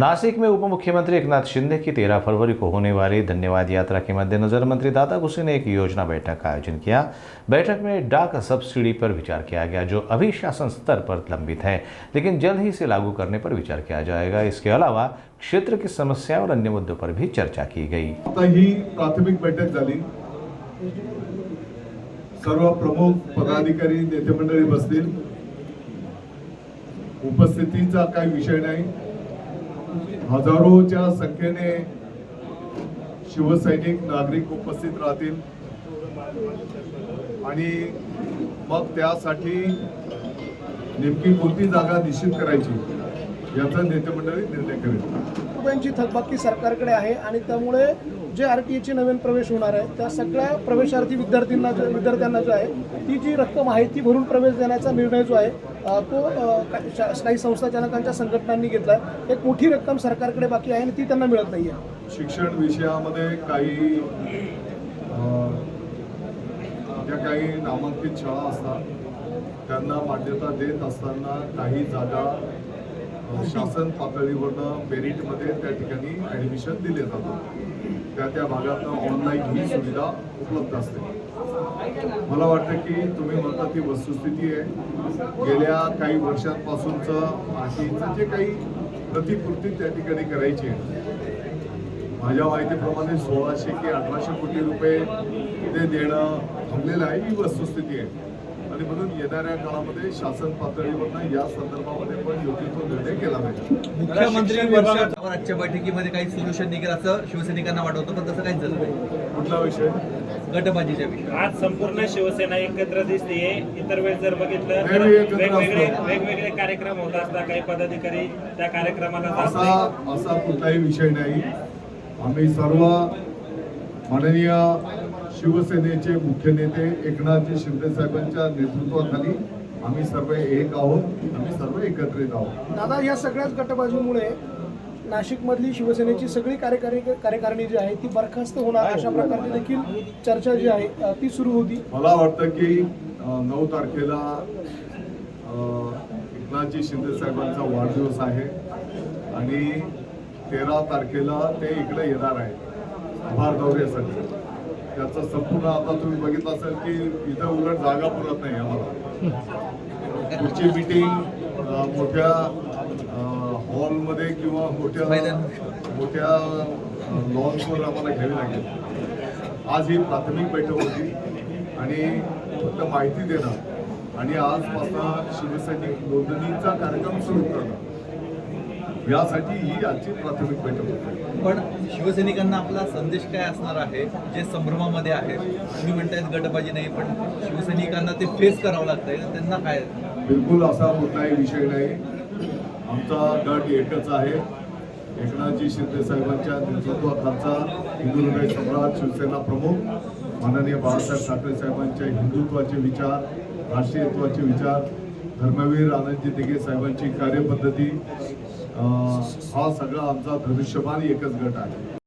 नासिक में उप मुख्यमंत्री एकनाथ शिंदे की 13 फरवरी को होने वाली धन्यवाद यात्रा के मद्देनजर मंत्री दादा गुस्से ने एक योजना बैठक का आयोजन किया। बैठक में डाक सब्सिडी पर विचार किया गया, जो अभी शासन स्तर पर लंबित है, लेकिन जल्द ही इसे लागू करने पर विचार किया जाएगा। इसके अलावा क्षेत्र की समस्या और अन्य मुद्दों पर भी चर्चा की गई। आता ही प्राथमिक बैठक झाली। सर्व प्रमुख पदाधिकारी नेते मंडळी बसतील। उपस्थितीचा काही विषय नाही। हजारोच्या संख्येने शिवसैनिक नागरिक उपस्थित राहतील आणि मग त्यासाठी नेमकी कोणती जागा निश्चित करायची याचा नेते मंडळी निर्णय करेल। रुपयांची थकबाकी सरकारकडे आहे आणि त्यामुळे जे आरटीएचे नवीन प्रवेश होणार आहे त्या सगळ्या प्रवेशार्थी विद्यार्थ्यांना जो आहे ती जी रक्कम आहे ती भरून प्रवेश देण्याचा निर्णय जो आहे तो काही संस्था चालकांच्या संघटनांनी घेतला आहे। एक मोठी रक्कम सरकारकडे बाकी आहे आणि ती त्यांना मिळत नाही आहे। शिक्षण विषयामध्ये काही काही नामांकित शाळा असतात त्यांना मान्यता देत असताना काही जागा शासन पातळीवरनं मेरिटमध्ये त्या ठिकाणी ॲडमिशन दिले जातात। त्या भागातनं ऑनलाईन ही सुविधा उपलब्ध असते। मला वाटतं की तुम्ही म्हणता ती वस्तुस्थिती आहे। गेल्या काही वर्षांपासूनचं आरटीचं जे काही प्रतिपूर्ती त्या ठिकाणी करायची आहे, माझ्या माहितीप्रमाणे 1600 की 1800 कोटी रुपये ते देणं थांबलेलं आहे, ही वस्तुस्थिती आहे। आणि म्हणून येणाऱ्या काळामध्ये शासन पातळीवरनं या संदर्भामध्ये पण योग्य तो निर्णय केला पाहिजे। मुख्यमंत्री वर्षावर आजच्या बैठकीमध्ये काही सोल्युशन निघेल असं शिवसैनिकांना वाटत होतं, पण तसं काहीच झालं नाही। कुठला विषय? गटबाजीच्या विषय। आज संपूर्ण शिवसेना एकत्र दिसतेय। इतर वेळेस जर बघितलं तर वेगवेगळे कार्यक्रम होत असतात, काही पदाधिकारी त्या कार्यक्रमाला असा कुठलाही विषय नाही। आम्ही सर्व माननीय शिवसेनेचे मुख्य नेते एकनाथजी शिंदे साहेबांच्या नेतृत्वाखाली आम्ही सर्व एक आहोत, आम्ही सर्व एकत्रित आहोत। दादा, या सगळ्याच गटबाजीमुळे नाशिकमधली शिवसेनेची सगळी कार्यकारिणी जी आहे ती बरखास्त होणार अशा प्रकारची देखील चर्चा जी आहे ती सुरू होती। मला वाटतं की 9 तारखेला एकनाथजी शिंदे साहेबांचा वाढदिवस आहे आणि 13 तारखेला ते इकडे येणार आहेत आभार दौऱ्यासाठी। त्याचं संपूर्ण आता तुम्ही बघितलं असेल की इथं उलट जागा पुरत नाही आम्हाला। पुढची मीटिंग मोठ्या हॉलमध्ये किंवा मोठ्या लॉन्सवर आम्हाला घ्यावी लागेल। आज ही प्राथमिक बैठक होती आणि फक्त माहिती देणं आणि आजपासून शिवसैनिक नोंदणीचा कार्यक्रम सुरू करणं यासाठी ही आजची प्राथमिक बैठक होती। पण शिवसैनिकांना आपला संदेश काय असणार आहे, जे संभ्रमामध्ये आहे? तुम्ही म्हणतायत गटबाजी नाही, पण शिवसैनिकांना ते फेस करावं लागतंय, त्यांना काय? बिलकुल असा कुठलाही विषय नाही। आमचा गट एकच आहे। एकनाथजी शिंदे साहेबांच्या नेतृत्वाखालचा हिंदू हृदय सम्राट शिवसेना प्रमुख माननीय बाळासाहेब ठाकरे साहेबांच्या हिंदुत्वाचे विचार, राष्ट्रीयत्वाचे विचार, धर्मवीर आनंदजी दिघे साहेबांची कार्यपद्धती, हा सगळा आमचा धनुष्यबाण एकच गट आहे।